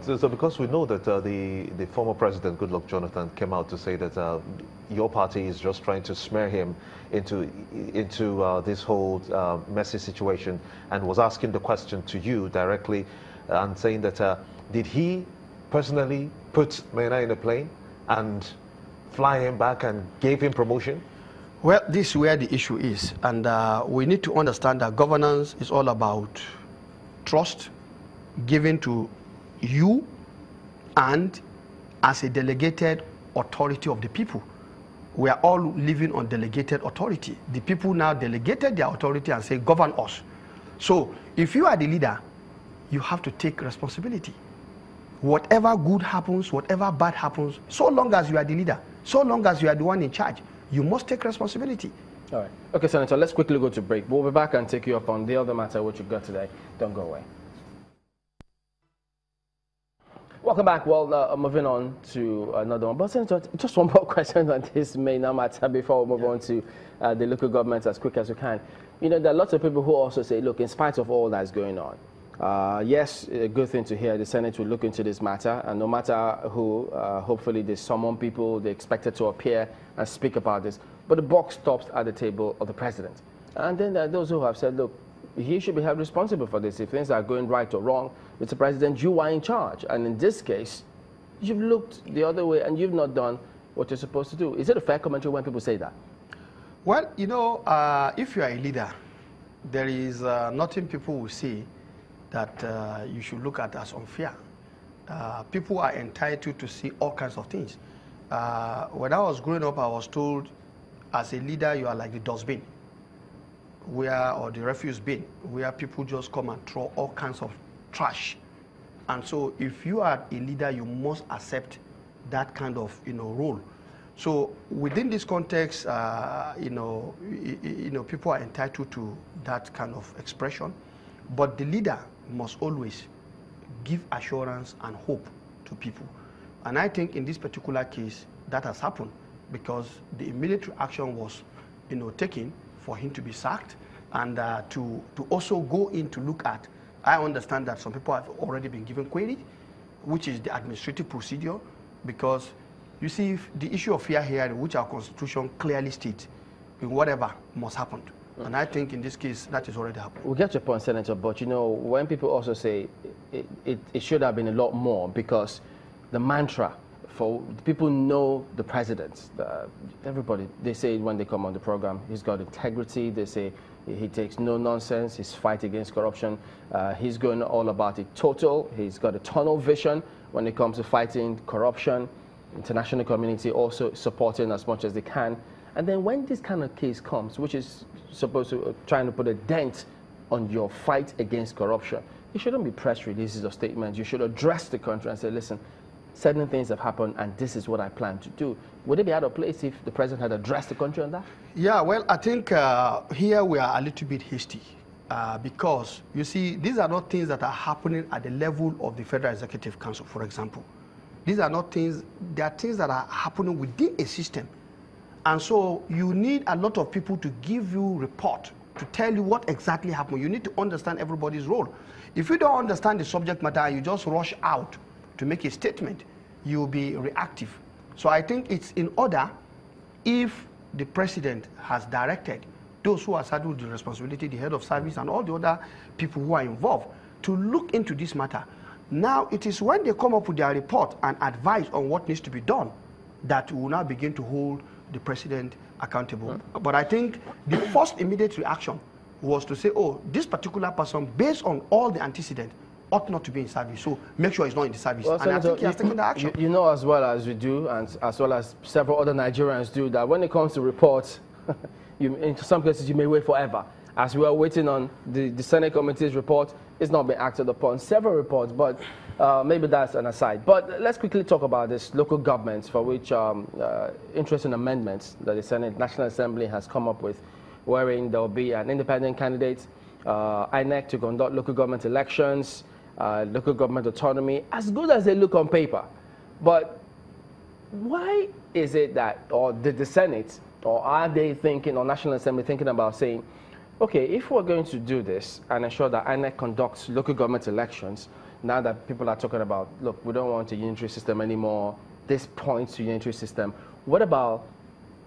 So because we know that the former president, Goodluck Jonathan, came out to say that your party is just trying to smear him into this whole messy situation, and was asking the question to you directly, and saying that did he personally put Maina in a plane and fly him back and gave him promotion? Well, this is where the issue is, and we need to understand that governance is all about trust given to you and as a delegated authority of the people. We are all living on delegated authority. The people now delegated their authority and say, govern us. So if you are the leader, you have to take responsibility. Whatever good happens, whatever bad happens, so long as you are the leader, so long as you are the one in charge, you must take responsibility. All right. Okay, Senator, let's quickly go to break. We'll be back and take you up on the other matter which you've got today. Don't go away. Welcome back. Well, moving on to another one. But Senator, just one more question on this Maina matter before we move on to the local government as quick as we can. You know, there are lots of people who also say, look, in spite of all that's going on, yes, a good thing to hear. The Senate will look into this matter, and no matter who, hopefully they summon people, they're expected to appear and speak about this. But the buck stops at the table of the president. And then there are those who have said, look, he should be held responsible for this. If things are going right or wrong, Mr. President, you are in charge. And in this case, you've looked the other way and you've not done what you're supposed to do. Is it a fair commentary when people say that? Well, you know, if you are a leader, there is nothing people will say that you should look at as unfair. People are entitled to see all kinds of things. When I was growing up, I was told, as a leader, you are like the dustbin, or the refuse bin, where people just come and throw all kinds of trash. And so if you are a leader, you must accept that kind of, role. So within this context, people are entitled to that kind of expression, but the leader must always give assurance and hope to people. And I think in this particular case, that has happened because the immediate action was, taken for him to be sacked and to also go in to look at. I understand that some people have already been given query, which is the administrative procedure, because you see the issue of fair hearing, which our constitution clearly states, in whatever must happen. And I think in this case, that is already happened. We'll get your point, Senator, but when people also say it should have been a lot more, because the mantra for people know the president, everybody, they say when they come on the program, he's got integrity, they say he takes no nonsense, his fight against corruption, he's going all about it total, he's got a tunnel vision when it comes to fighting corruption, international community also supporting as much as they can. And then when this kind of case comes, which is supposed to trying to put a dent on your fight against corruption, it shouldn't be press releases or statements. You should address the country and say, listen, certain things have happened and this is what I plan to do. Would it be out of place if the president had addressed the country on that? Yeah, well, I think here we are a little bit hasty because, you see, these are not things that are happening at the level of the Federal Executive Council, for example. These are not things, they are things that are happening within a system. And so you need a lot of people to give you report, to tell you what exactly happened. You need to understand everybody's role. If you don't understand the subject matter, you just rush out to make a statement, you'll be reactive. So I think it's in order, if the president has directed those who are saddled with the responsibility, the head of service and all the other people who are involved, to look into this matter. Now it is when they come up with their report and advise on what needs to be done that we will now begin to hold the president accountable. But I think the first immediate reaction was to say, oh, this particular person, based on all the antecedents, ought not to be in service. So make sure he's not in the service. Well, and Senator, I think he has taken the action. You know as well as we do, and as well as several other Nigerians do, that when it comes to reports, in some cases you may wait forever. As we are waiting on the Senate committee's report, it's not been acted upon. Several reports, but maybe that's an aside. But let's quickly talk about this local governments, for which interesting amendments that the Senate National Assembly has come up with, wherein there will be an independent candidate, INEC to conduct local government elections, local government autonomy, as good as they look on paper. But why is it that, or did the Senate, or are they thinking, or National Assembly thinking about saying, okay, if we're going to do this and ensure that INEC conducts local government elections, now that people are talking about, look, we don't want a unitary system anymore, this points to unitary system. What about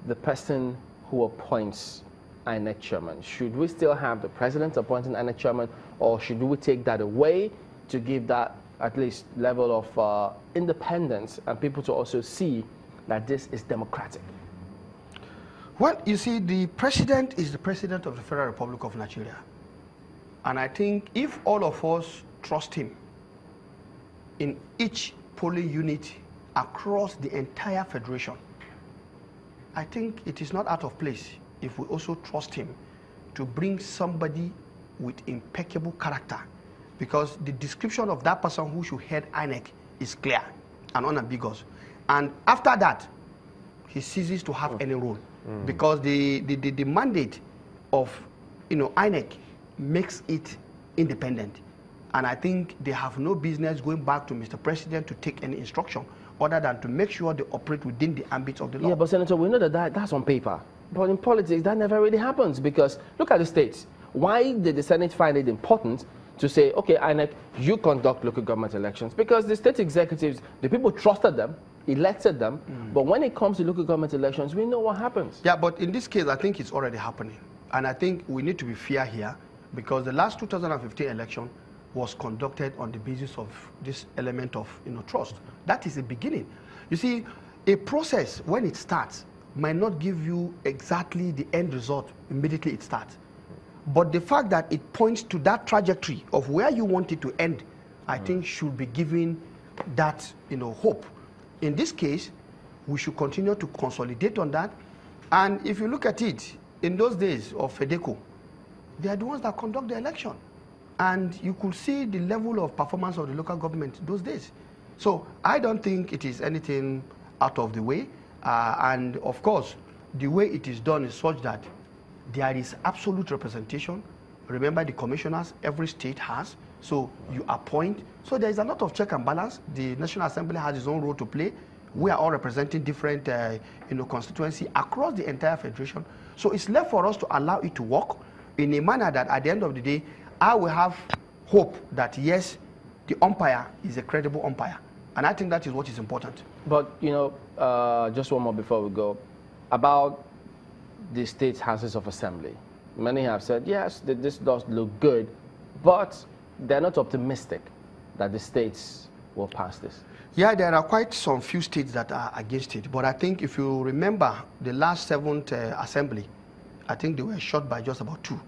the person who appoints INEC chairman? Should we still have the president appointing INEC chairman, or should we take that away to give that at least level of independence and people to also see that this is democratic? Well, you see, the president is the president of the Federal Republic of Nigeria. And I think if all of us trust him in each polling unit across the entire federation, I think it is not out of place if we also trust him to bring somebody with impeccable character, because the description of that person who should head INEC is clear and unambiguous. And after that, he ceases to have any role, because the mandate of INEC makes it independent. And I think they have no business going back to Mr. President to take any instruction other than to make sure they operate within the ambit of the law. Yeah, but Senator, we know that's on paper. But in politics, that never really happens, because look at the states. Why did the Senate find it important to say, okay, INEC, you conduct local government elections? Because the state executives, the people trusted them, elected them, but when it comes to local government elections, we know what happens. Yeah, but in this case, I think it's already happening. And I think we need to be fair here, because the last 2015 election was conducted on the basis of this element of trust. That is the beginning. You see, a process, when it starts, might not give you exactly the end result immediately it starts. But the fact that it points to that trajectory of where you want it to end, I think should be given that hope. In this case, we should continue to consolidate on that. And if you look at it, in those days of FEDECO, they are the ones that conduct the election. And you could see the level of performance of the local government those days. So I don't think it is anything out of the way. And of course, the way it is done is such that there is absolute representation. Remember, the commissioners every state has. So you appoint. So there is a lot of check and balance. The National Assembly has its own role to play. We are all representing different constituency across the entire federation. So it's left for us to allow it to work in a manner that at the end of the day, I will have hope that yes, the umpire is a credible umpire. And I think that is what is important. But, just one more before we go, about the state houses of assembly. Many have said, yes, this does look good, but they're not optimistic that the states will pass this. Yeah, there are quite some few states that are against it. But I think if you remember the last 7th assembly, I think they were shot by just about 2.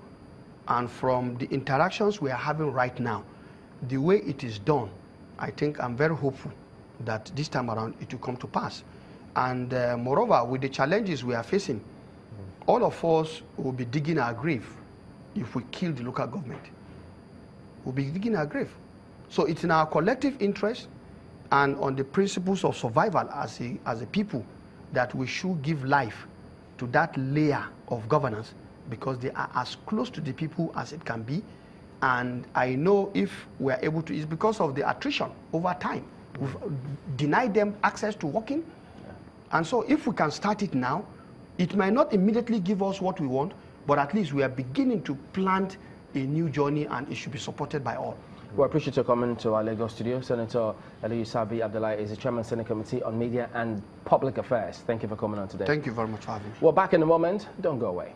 And from the interactions we are having right now, the way it is done, I think I'm very hopeful that this time around it will come to pass. And moreover, with the challenges we are facing, all of us will be digging our grave if we kill the local government. We'll be digging our grave. So it's in our collective interest and on the principles of survival as a people that we should give life to that layer of governance, because they are as close to the people as it can be. And I know if we are able to, it's because of the attrition over time. We've denied them access to working. And so if we can start it now, it might not immediately give us what we want, but at least we are beginning to plant a new journey, and it should be supported by all. We appreciate your coming to our Lagos studio. Senator Sabi-Abdullai is the Chairman of the Senate Committee on Media and Public Affairs. Thank you for coming on today. Thank you very much for having me. We're back in a moment. Don't go away.